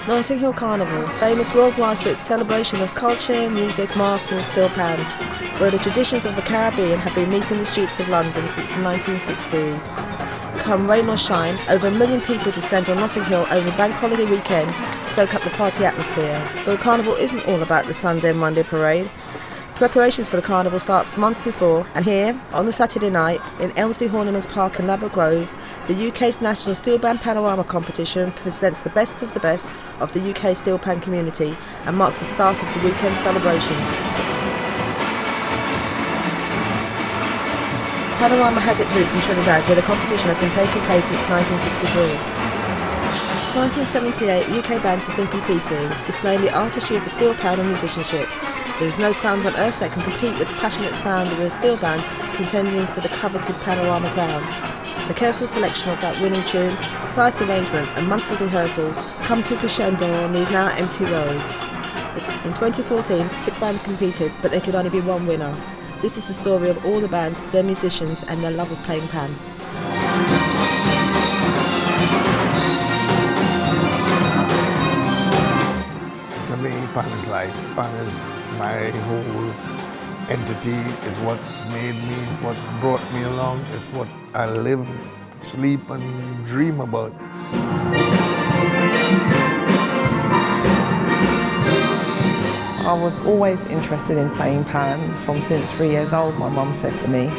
Notting Hill Carnival, famous worldwide for its celebration of culture, music, masks and steel pan, where the traditions of the Caribbean have been meeting the streets of London since the 1960s. Come rain or shine, over 1 million people descend on Notting Hill over bank holiday weekend to soak up the party atmosphere. But the carnival isn't all about the Sunday and Monday parade. Preparations for the carnival starts months before, and here, on the Saturday night, in Elmsley Horniman's Park in Ladbroke Grove, the UK's National Steel Band Panorama competition presents the best of the UK steel pan community and marks the start of the weekend celebrations. Panorama has its roots in Trinidad, where the competition has been taking place since 1963. Since 1978, UK bands have been competing, displaying the artistry of the steel pan and musicianship. There is no sound on earth that can compete with the passionate sound of a steel band contending for the coveted Panorama crown. The careful selection of that winning tune, precise arrangement and months of rehearsals come to a crescendo on these now empty roads. In 2014, 6 bands competed, but there could only be one winner. This is the story of all the bands, their musicians and their love of playing pan. To me, pan is life. Pan is my whole entity, is what made me, is what brought me along, it's what I live, sleep and dream about. I was always interested in playing pan from since 3 years old, my mum said to me.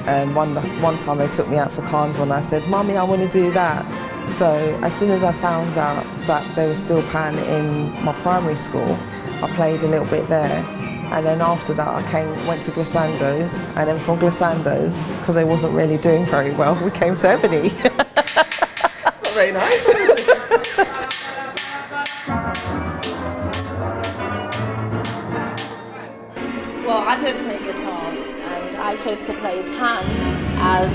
And one time they took me out for Carnival and I said, "Mummy, I want to do that." So as soon as I found out that there was still pan in my primary school, I played a little bit there. And then after that I went to Glissando's, and then from Glissando's, because they wasn't really doing very well, we came to Ebony. That's not very nice. Well, I don't play guitar, and I chose to play pan as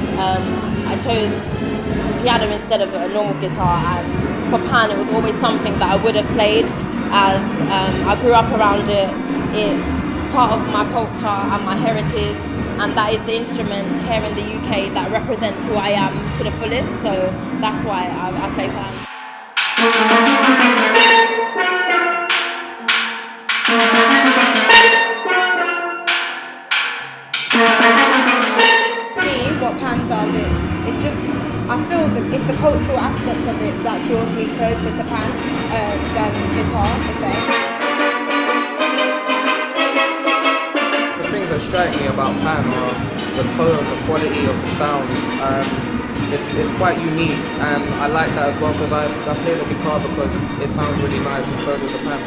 I chose piano instead of a normal guitar, and for pan it was always something that I would have played as I grew up around it. It's part of my culture and my heritage, and that is the instrument here in the UK that represents who I am to the fullest, so that's why I play pan. What pan does, it just, I feel that it's the cultural aspect of it that draws me closer to pan than guitar, for say. The things that strike me about pan are the tone, the quality of the sounds. It's quite unique, and I like that as well because I play the guitar because it sounds really nice, and so does the pan.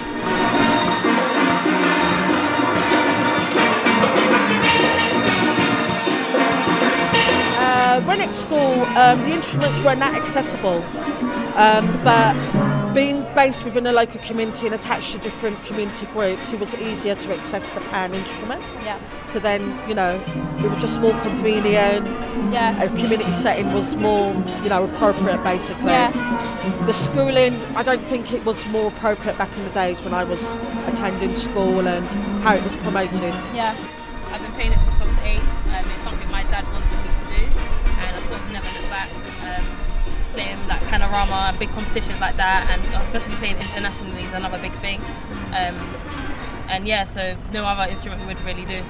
When at school, the instruments weren't that accessible, but being based within a local community and attached to different community groups, it was easier to access the pan instrument. Yeah. So then, it was just more convenient. Yeah. A community setting was more, appropriate basically. Yeah. The schooling, I don't think it was more appropriate back in the days when I was attending school and how it was promoted. Yeah. I've been playing it since I was 8. It's something my dad wanted me to do, and I've sort of never looked back. Playing like Panorama, big competitions like that, and especially playing internationally is another big thing. And yeah, so no other instrument would really do.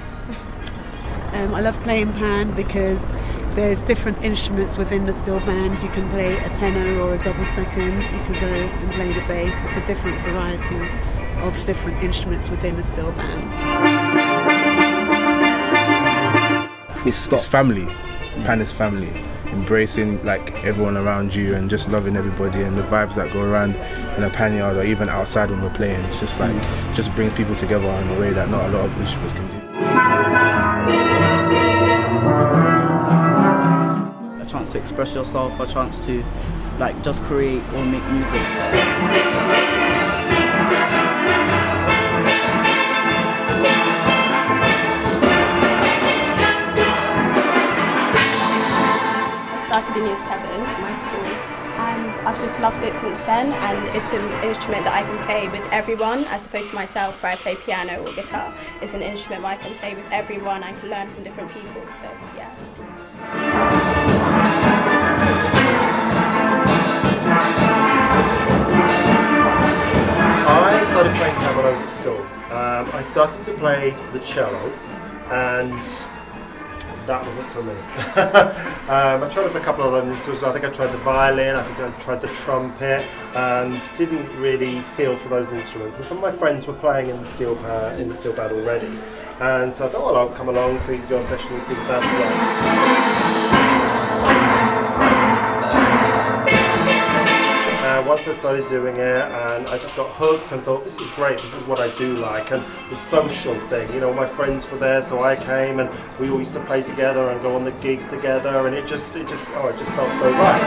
I love playing pan because there's different instruments within the steel band. You can play a tenor or a double second, you can go and play the bass. It's a different variety of different instruments within the steel band. It's family. Pan is family. Embracing like everyone around you and just loving everybody and the vibes that go around in a pan yard or even outside when we're playing. It's just like, just brings people together in a way that not a lot of instruments can do. A chance to express yourself, a chance to like just create or make music. Started in year 7 at my school, and I've just loved it since then, and it's an instrument that I can play with everyone as opposed to myself where I play piano or guitar. It's an instrument where I can play with everyone, I can learn from different people, so yeah. when I was at school. I started to play the cello, and that wasn't for me. I tried with a couple of them. So I think I tried the violin, I think I tried the trumpet, and didn't really feel for those instruments. And some of my friends were playing in the steel band already, and so I thought, well, I'll come along to your session and see what that's like. Once I started doing it, and I just got hooked and thought, this is great, this is what I do like. And the social thing, you know, my friends were there, so I came, and we all used to play together and go on the gigs together, and it just felt so right.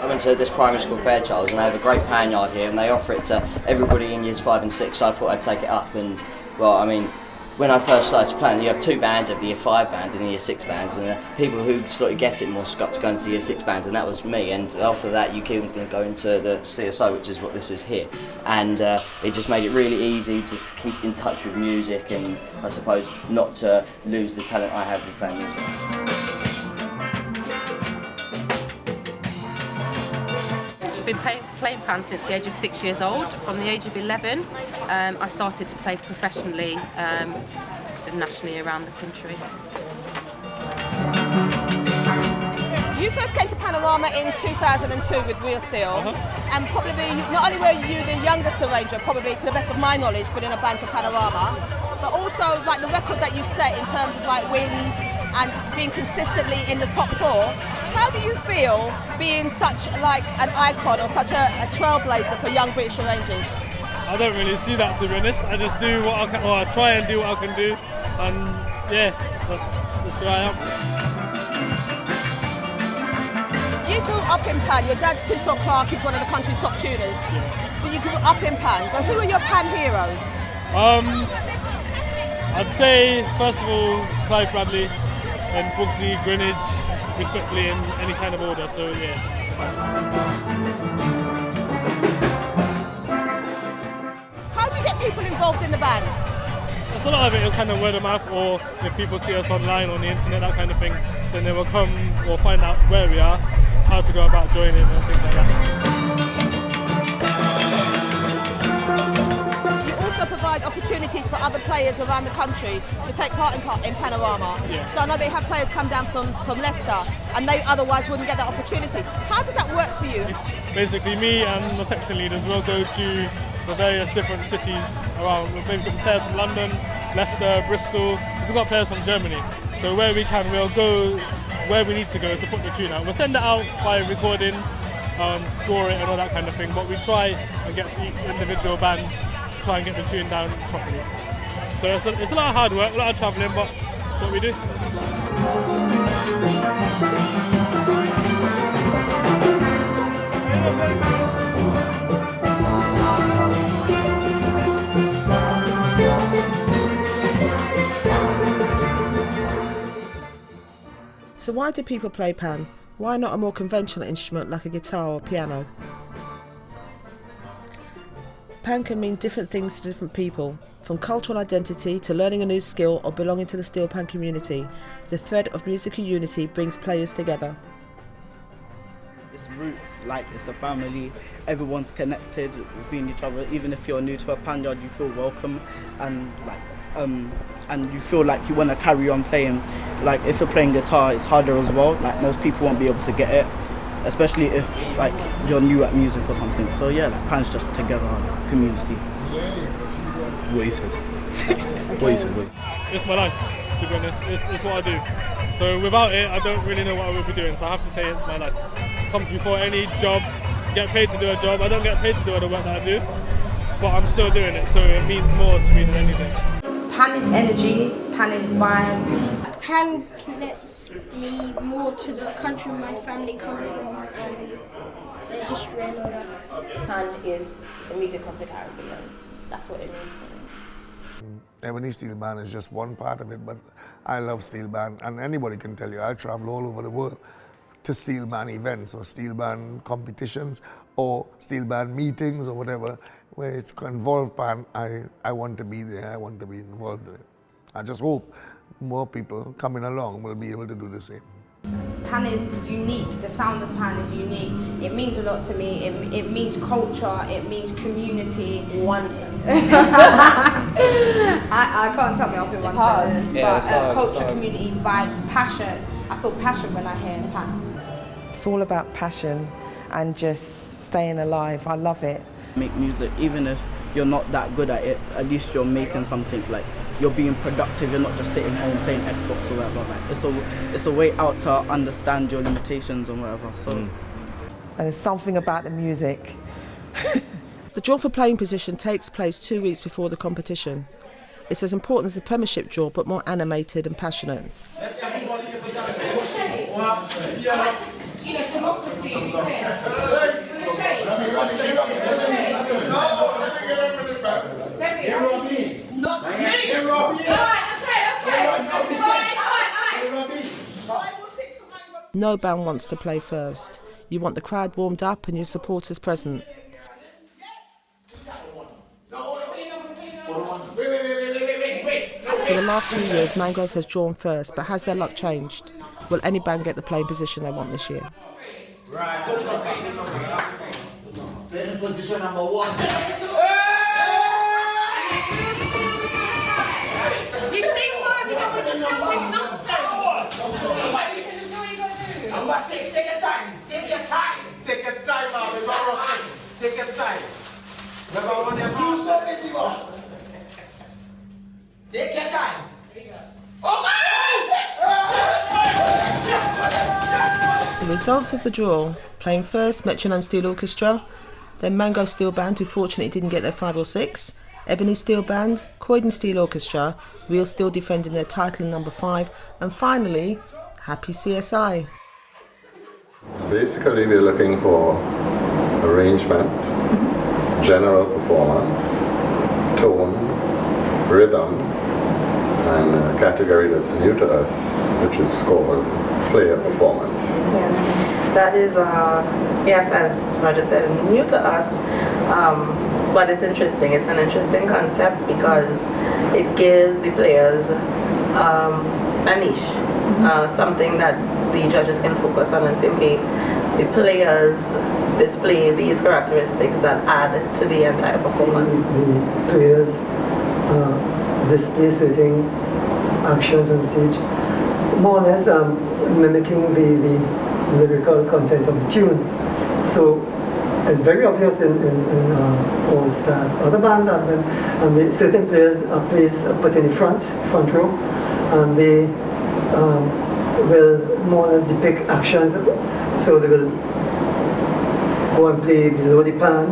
I went to this primary school, Fairchild, and they have a great pan yard here, and they offer it to everybody in years 5 and 6, so I thought I'd take it up. And, well, I mean, when I first started playing, you have 2 bands, you have the year 5 band and the year 6 bands, and people who sort of get it more got to go into the year 6 band, and that was me. And after that, you can go into the CSI, which is what this is here, and it just made it really easy to keep in touch with music, and I suppose not to lose the talent I have with playing music. I've been playing pan since the age of 6 years old. From the age of 11, I started to play professionally nationally around the country. You first came to Panorama in 2002 with Real Steel, and probably not only were you the youngest arranger, probably to the best of my knowledge, but in a band to Panorama, but also like the record that you set in terms of like wins and being consistently in the top 4. How do you feel being such like an icon or such a trailblazer for young British arrangers? I don't really see that, to be honest. I just do what I can, or I try and do what I can do, and yeah, that's who I am. You grew up in Pan. Your dad's Toussaint Clarke, he's one of the country's top tuners. Yeah. So you grew up in Pan, but who are your Pan heroes? I'd say first of all Clive Bradley, and Bugsy, Greenwich, respectfully in any kind of order, so yeah. How do you get people involved in the band? A lot of it is kind of word of mouth, or if people see us online on the internet, that kind of thing, then they will come or find out where we are, how to go about joining and things like that. Provide opportunities for other players around the country to take part in Panorama. Yeah. So I know they have players come down from Leicester, and they otherwise wouldn't get that opportunity. How does that work for you? Basically, me and the section leaders will go to the various different cities around. We've got players from London, Leicester, Bristol. We've got players from Germany. So where we can, we'll go where we need to go to put the tune out. We'll send it out by recordings, score it and all that kind of thing, but we try and get to each individual band to try and get the tune down properly. So it's a lot of hard work, a lot of travelling, but that's what we do. So why do people play pan? Why not a more conventional instrument like a guitar or piano? Pan can mean different things to different people, from cultural identity to learning a new skill or belonging to the steel pan community. The thread of musical unity brings players together. It's roots, like it's the family, everyone's connected between each other. Even if you're new to a pan yard, you feel welcome and and you feel like you want to carry on playing. Like if you're playing guitar, it's harder as well. Like most people won't be able to get it, especially if like you're new at music or something. So yeah, like pan's just together, community. What you said. What you said. It's my life, to be honest. It's what I do. So without it, I don't really know what I would be doing. So I have to say it's my life. Comes before any job. Get paid to do a job. I don't get paid to do the work that I do, but I'm still doing it. So it means more to me than anything. Pan is energy, pan is vibes. Pan connects me more to the country my family come from and the history and all that. Pan is the music of the Caribbean. That's what it means to me. Ebony Steel Band is just one part of it, but I love steel band, and anybody can tell you I travel all over the world to steel band events or steel band competitions or steel band meetings or whatever. Where it's involved pan, I want to be there, I want to be involved in it. I just hope more people coming along will be able to do the same. Pan is unique. The sound of Pan is unique. It means a lot to me. It means culture. It means community. One sentence. I can't sum it up in one sentence. Yeah, but culture, community, vibes, passion. I feel passion when I hear Pan. It's all about passion and just staying alive. I love it. Make music, even if you're not that good at it, at least you're making something, like you're being productive, you're not just sitting home playing Xbox or whatever. Like it's a way out to understand your limitations and whatever. So And there's something about the music. The draw for playing position takes place 2 weeks before the competition. It's as important as the Premiership draw, but more animated and passionate. No band wants to play first. You want the crowd warmed up and your supporters present. For the last few years, Mangrove has drawn first, but has their luck changed? Will any band get the playing position they want this year? Playing position number 1. You see what? You got to film this nonsense. Number 6, take your time. Take your time. Take your time, man. It's all right. Take your time. Never want your You so busy, boss. Take your time. Oh my God! The results of the draw: playing first, Metronomes Steel Orchestra, then Mangrove Steel Band, who fortunately didn't get their 5 or 6, Ebony Steel Band, Croydon Steel Orchestra, Real Steel defending their title in number 5, and finally, Happy CSI. Basically, we're looking for arrangement, general performance, tone, rhythm, and a category that's new to us, which is called player performance. Yeah, that is, yes, as Roger said, new to us, but it's interesting. It's an interesting concept because it gives the players a niche, something that the judges can focus on and say, okay, the players display these characteristics that add to the entire performance. The players display certain actions on stage, more or less mimicking the lyrical content of the tune. So it's very obvious in All Stars. Other bands have them, and certain players put in the front row, and they will more or less depict actions. So they will go and play below the pan,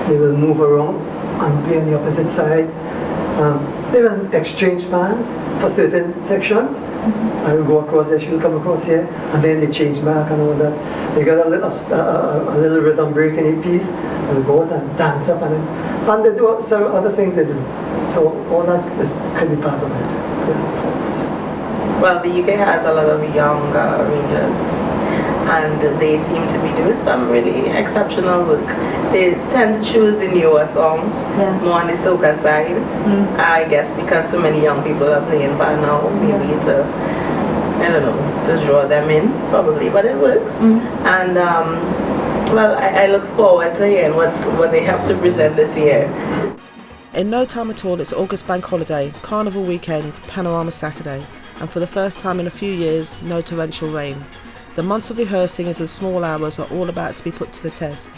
they will move around and play on the opposite side. They will exchange pans for certain sections. I will go across there, she will come across here, and then they change back and all that. They got a little rhythm break in a piece, they'll go out and dance up, and they do several other things they do. So all that could be part of it. Well, the UK has a lot of young arrangers, and they seem to be doing some really exceptional work. They tend to choose the newer songs, more on the soca side. I guess because so many young people are playing by now, maybe to, I don't know, to draw them in, probably, but it works. And well, I look forward to hearing what they have to present this year. In no time at all, it's August Bank Holiday, Carnival weekend, Panorama Saturday, and for the first time in a few years, no torrential rain. The months of rehearsing into the small hours are all about to be put to the test.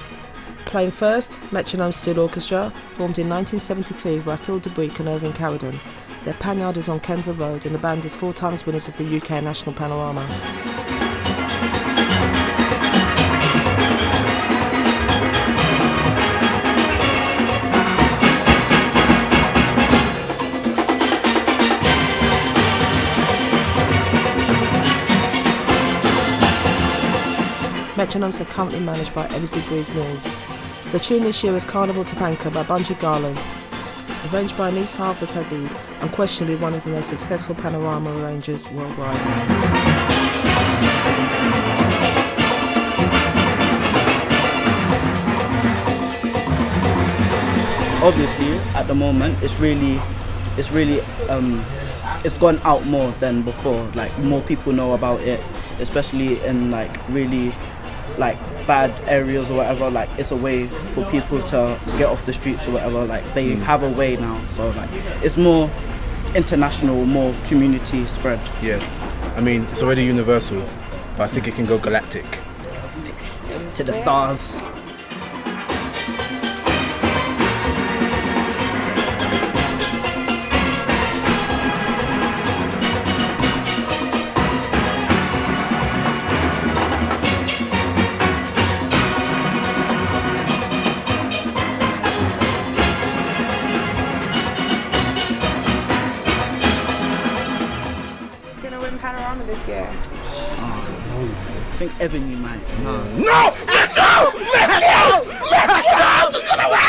Playing first, Metronomes Steel Orchestra, formed in 1973 by Phil DeBrick and Irving Carradon. Their panyard is on Kensal Road, and the band is 4 times winners of the UK National Panorama. Metronomes are currently managed by Eversley Breeze Mills. The tune this year is Carnival Tapanka by Bunji Garland, arranged by Anis Hafez Hadid, unquestionably one of the most successful panorama arrangers worldwide. Obviously, at the moment, it's gone out more than before. Like, more people know about it. especially in like really like bad areas or whatever. Like it's a way for people to get off the streets or whatever. Like they have a way now, so like it's more international, more community spread. Yeah, I mean it's already universal, but I think it can go galactic. To the stars. Panorama this year? I think Ebony might. No! Let's go! Let's go! Let's go! It's gonna win!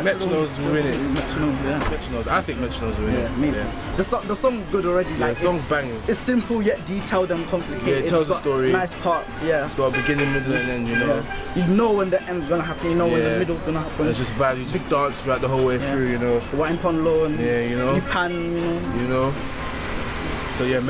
Metronomes will win it. Metronomes. I think Metronomes will win it. Maybe. The song's good already. Yeah, the song's banging. It's simple yet detailed and complicated. Yeah, it tells the story. Nice parts, yeah. It's got a beginning, middle, and end, you know. Yeah. You know when the end's gonna happen, you know when the middle's gonna happen. And it's just value, you just dance throughout the whole way through, you know. The White Pond Law and you know. Pan, you know. So yeah,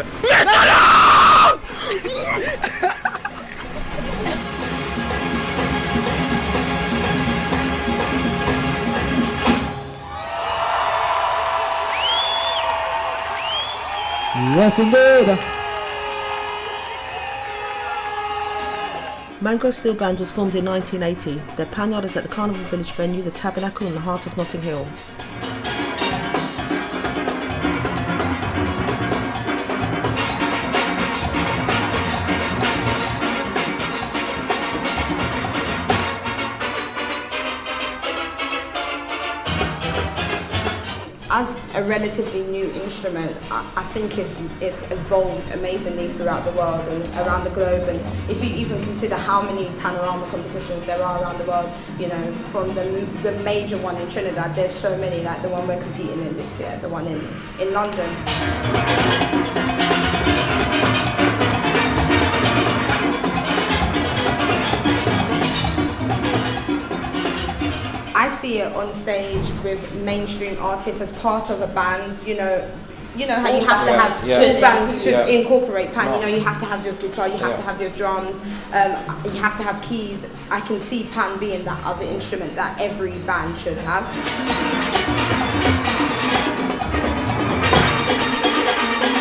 Yes, indeed. Mangrove Steel Band was formed in 1980. Their panyard is at the Carnival Village venue, the Tabernacle in the heart of Notting Hill. As a relatively new instrument, I think it's evolved amazingly throughout the world and around the globe. And if you even consider how many panorama competitions there are around the world, you know, from the major one in Trinidad, there's so many, like the one we're competing in this year, the one in London. I see it on stage with mainstream artists as part of a band, you know how you have to have all bands should incorporate pan, you know, you have to have your guitar, you have to have your drums, you have to have keys. I can see pan being that other instrument that every band should have.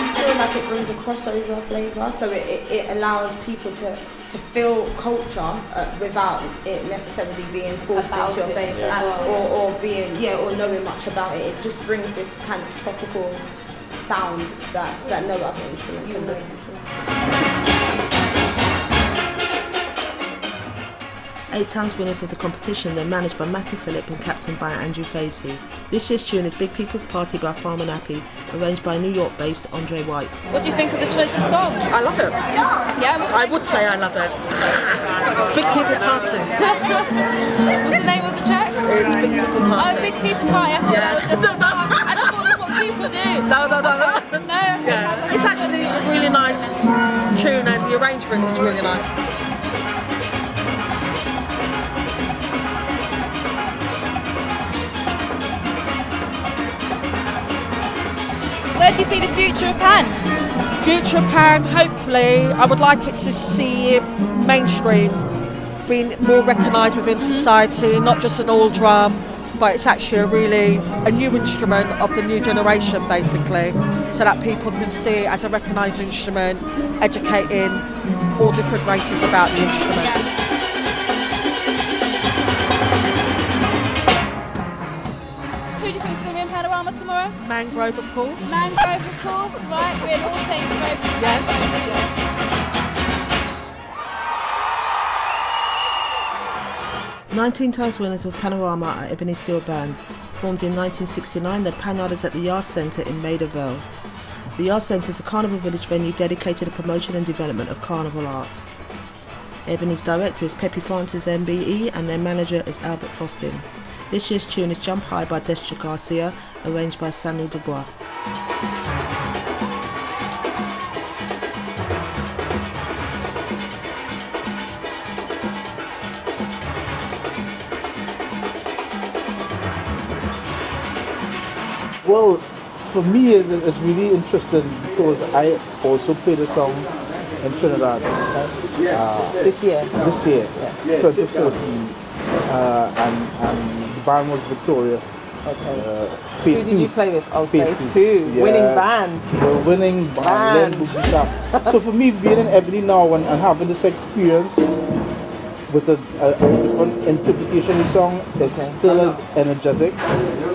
I feel like it brings a crossover flavour, so it allows people to feel culture without it necessarily being forced into your face or being or knowing much about it. It just brings this kind of tropical sound that no other instrument can bring. 8 times winners of the competition, they're managed by Matthew Phillip and captained by Andrew Facey. This year's tune is Big People's Party by Farmer Nappy, arranged by New York-based Andre White. What do you think of the choice of song? I love it. Yeah, I would say I love it. Big People Party. What's the name of the track? It's Big People Party. Oh, Big People Party. I thought that was just I don't know what people do. No. Yeah. It's actually a really nice tune and the arrangement is really nice. Where do you see the future of pan? Future of pan, hopefully, I would like it to see mainstream, being more recognised within society, not just an all drum, but it's actually a new instrument of the new generation, basically, so that people can see it as a recognised instrument, educating all different races about the instrument. Panorama tomorrow? Mangrove, of course. Mangrove, of course, right? We're in All Saints Grove. Yes. 19 times winners of Panorama are Ebony Steel Band. Formed in 1969, their panyard is at the Yard Centre in Maida Vale. The Yard Centre is a Carnival Village venue dedicated to the promotion and development of carnival arts. Ebony's director is Pepe Francis MBE and their manager is Albert Fostin. This year's tune is Jump High by Destra Garcia, arranged by Samuel Dubois. Well, for me, it's really interesting because I also played a song in Trinidad. This year? This year, 2014. And the band was Victoria. Okay. Phase Who two. did you play with? Oh, Phase Phase two. two. Winning bands. The winning band. So for me, being in Ebony now and having this experience with a different interpretation of the song is still as energetic.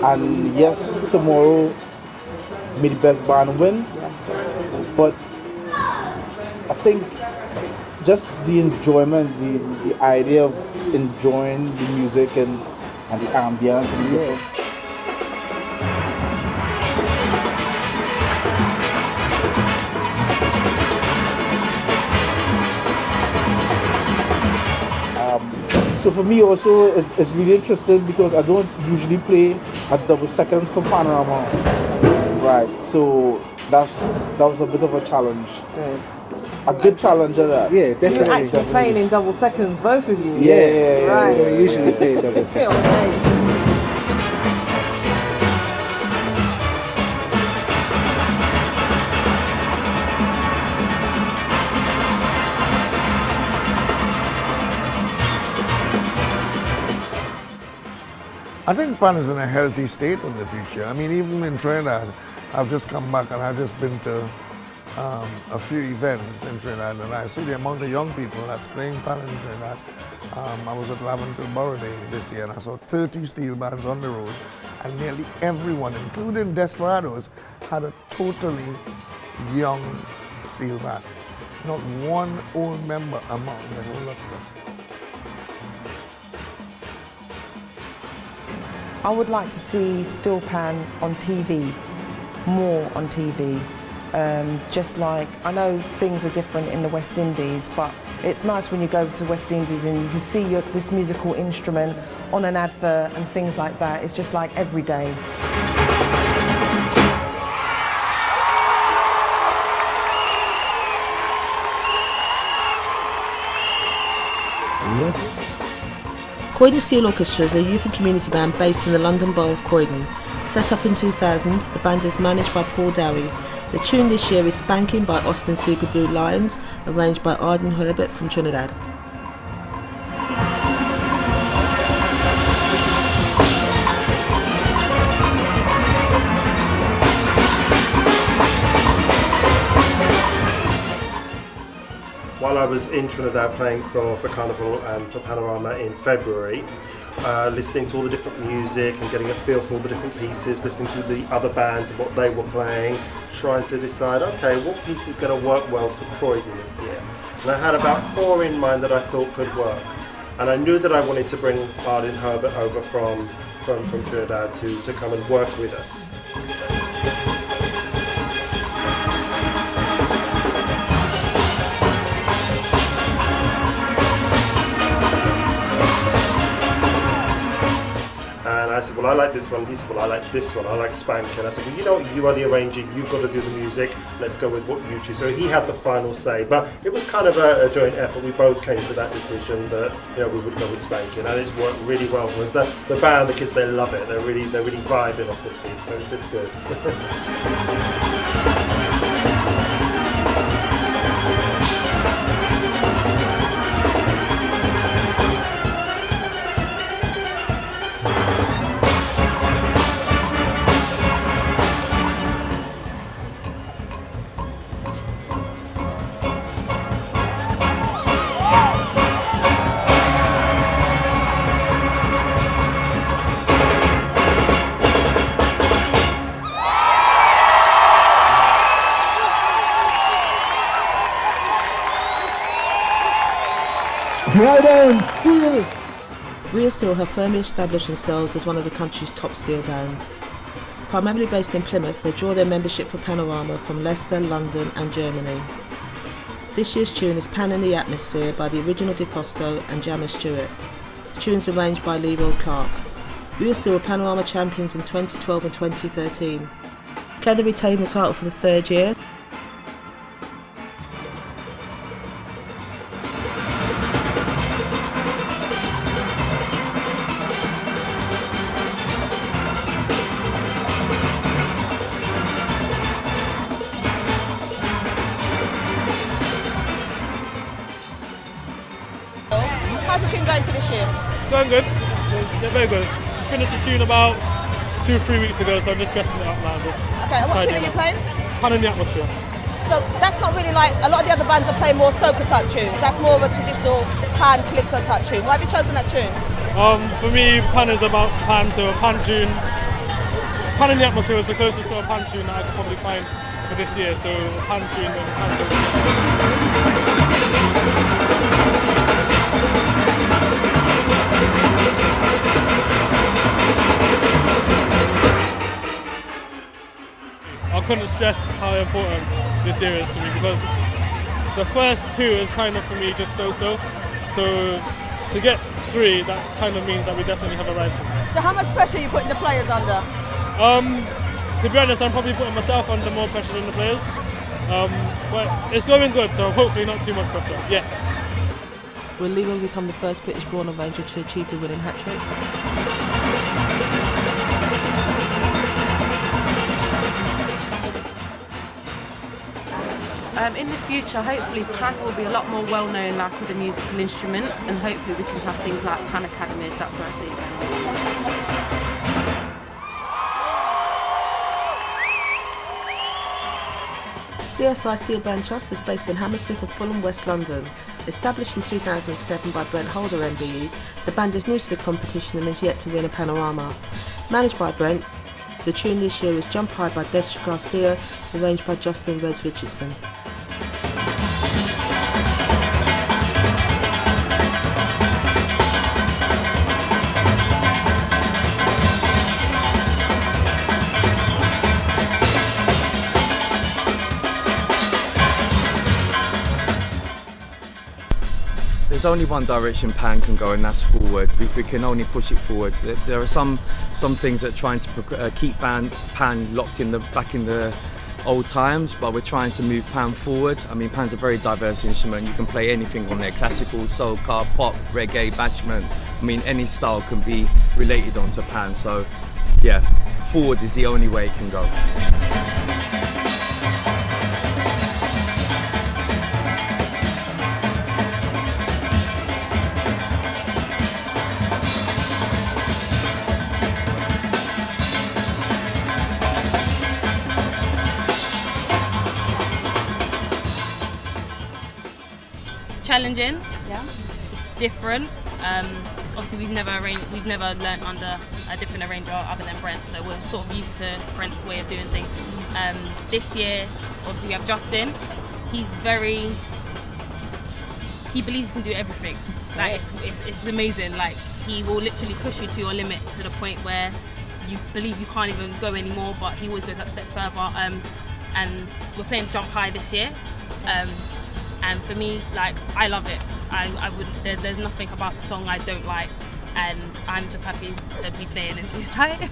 And yes, tomorrow may the best band win. Yes. But I think just the enjoyment, the idea of enjoying the music and the ambience and the So for me also, it's really interesting because I don't usually play at double seconds for Panorama. Right, so that was a bit of a challenge. Good. A good challenge at that. Yeah, definitely. You're actually playing in double seconds, both of you. Yeah. Right. We usually play in double seconds. I think Pan is in a healthy state in the future. I mean, even in Trinidad, I've just come back and I've just been to a few events in Trinidad, and I see the amount of young people that's playing Pan in Trinidad. I was at Laventille Borough Day this year and I saw 30 steel bands on the road, and nearly everyone, including Desperados, had a totally young steel band. Not one old member among the whole lot of them. I would like to see Steel Pan on TV, more on TV. Just like, I know things are different in the West Indies, but it's nice when you go to the West Indies and you can see this musical instrument on an advert and things like that. It's just like every day. Croydon Steel Orchestra is a youth and community band based in the London Borough of Croydon. Set up in 2000, the band is managed by Paul Dowie. The tune this year is Spanking by Austin Super Blue Lions, arranged by Arden Herbert from Trinidad. While I was in Trinidad playing for Carnival and for Panorama in February, listening to all the different music and getting a feel for all the different pieces, listening to the other bands and what they were playing, trying to decide, okay, what piece is going to work well for Croydon this year? And I had about 4 in mind that I thought could work. And I knew that I wanted to bring Arden Herbert over from Trinidad to come and work with us. And I said, well, I like this one. He said, well, I like this one. I like Spank. And I said, well, you know, you are the arranger. You've got to do the music. Let's go with what you choose. So he had the final say. But it was kind of a joint effort. We both came to that decision that, you know, we would go with Spanking. And it's worked really well for us. The band, the kids, they love it. They're really vibing off this piece. So it's good. Real Steel have firmly established themselves as one of the country's top steel bands. Primarily based in Plymouth, they draw their membership for Panorama from Leicester, London and Germany. This year's tune is Pan in the Atmosphere by the original DeCosto and Jammer Stewart. The tune's arranged by Leroy Clark. Real Steel were Panorama champions in 2012 and 2013. Can they retain the title for the 3rd year? going for this year? It's going good. They're very good. I finished the tune about 2-3 weeks ago, so I'm just dressing it up now. Okay, and what tune are you playing? Pan in the Atmosphere. So that's not really like, a lot of the other bands are playing more soca type tunes. That's more of a traditional pan, calypso type tune. Why have you chosen that tune? For me, pan is about pan, so a pan tune. Pan in the Atmosphere is the closest to a pan tune that I could probably find for this year, so a pan tune and pan tune. I couldn't stress how important this year is to me, because the first two is kind of for me just so-so. So to get 3, that kind of means that we definitely have a rifle. So how much pressure are you putting the players under? To be honest, I'm probably putting myself under more pressure than the players. But it's going good, so hopefully not too much pressure yet. Will Leo become the first British-born arranger to achieve the winning hat-trick? In the future, hopefully pan will be a lot more well-known, like with the musical instruments, and hopefully we can have things like pan academies. That's where I see it going. CSI Steel Band Trust is based in Hammersmith and Fulham, West London. Established in 2007 by Brent Holder MBE, the band is new to the competition and is yet to win a Panorama. Managed by Brent, the tune this year was Jump High by Destra Garcia, arranged by Justin Rhodes Richardson. There's only one direction pan can go, and that's forward. We can only push it forward. There are some things that are trying to keep pan locked in back in the old times, but we're trying to move pan forward. I mean, pan's a very diverse instrument. You can play anything on there: classical, soca, pop, reggae, bashment. I mean, any style can be related onto pan. So, yeah, forward is the only way it can go. Challenging, yeah. It's different. Obviously, we've never learnt under a different arranger other than Brent, so we're sort of used to Brent's way of doing things. This year, obviously, we have Justin. He believes he can do everything. Like it's amazing. Like he will literally push you to your limit, to the point where you believe you can't even go anymore. But he always goes that step further. And we're playing Jump High this year. And for me, like, I love it. There's nothing about the song I don't like, and I'm just happy to be playing in CSI.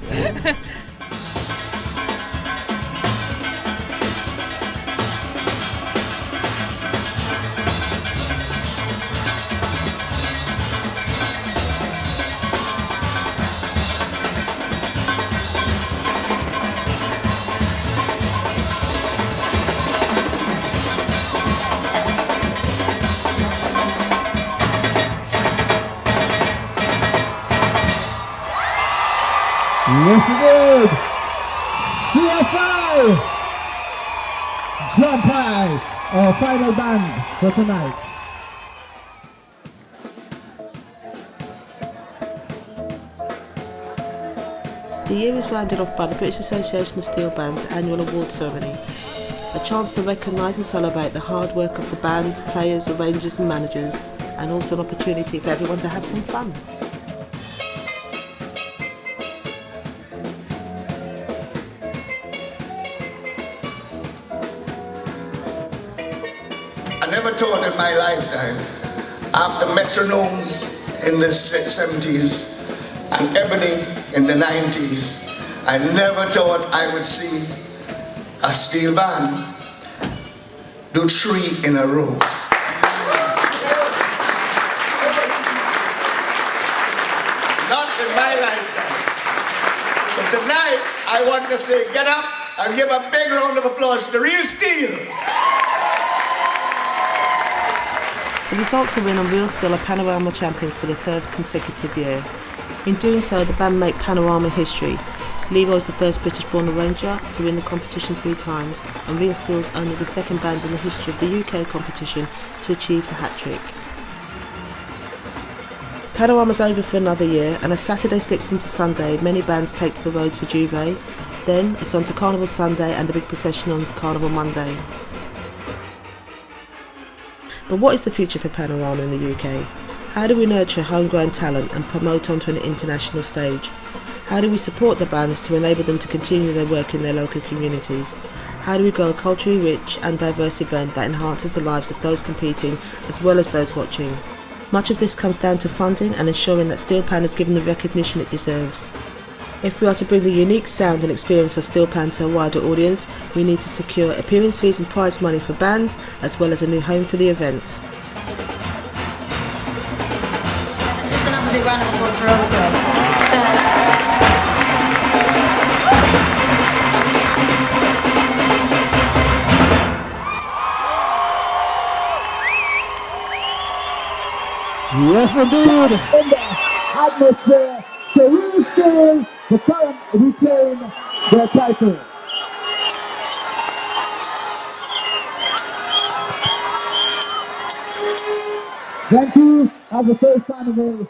Yes, it did. CSI Jump High, our final band for tonight. The year is rounded off by the British Association of Steel Bands annual award ceremony, a chance to recognise and celebrate the hard work of the bands, players, arrangers and managers, and also an opportunity for everyone to have some fun. I never thought in my lifetime, after Metronomes in the 70s and Ebony in the 90s, I never thought I would see a steel band do 3 in a row. Not in my lifetime. So tonight, I want to say, get up and give a big round of applause to Real Steel. The results a win on Real Steel are Panorama champions for the third consecutive year. In doing so, the band make Panorama history. Leroy is the first British-born arranger to win the competition 3 times, and Real Steel is only the second band in the history of the UK competition to achieve the hat-trick. Panorama's over for another year, and as Saturday slips into Sunday, many bands take to the road for Juve. Then it's on to Carnival Sunday and the big procession on Carnival Monday. But what is the future for Panorama in the UK? How do we nurture homegrown talent and promote onto an international stage? How do we support the bands to enable them to continue their work in their local communities? How do we grow a culturally rich and diverse event that enhances the lives of those competing as well as those watching? Much of this comes down to funding and ensuring that Steel Pan is given the recognition it deserves. If we are to bring the unique sound and experience of Steel Pan to a wider audience, we need to secure appearance fees and prize money for bands, as well as a new home for the event. Just another big round of applause for Real Steel. Yes, indeed. In the atmosphere, so Real Steel, the current retain their title. Thank you. Have a safe carnival.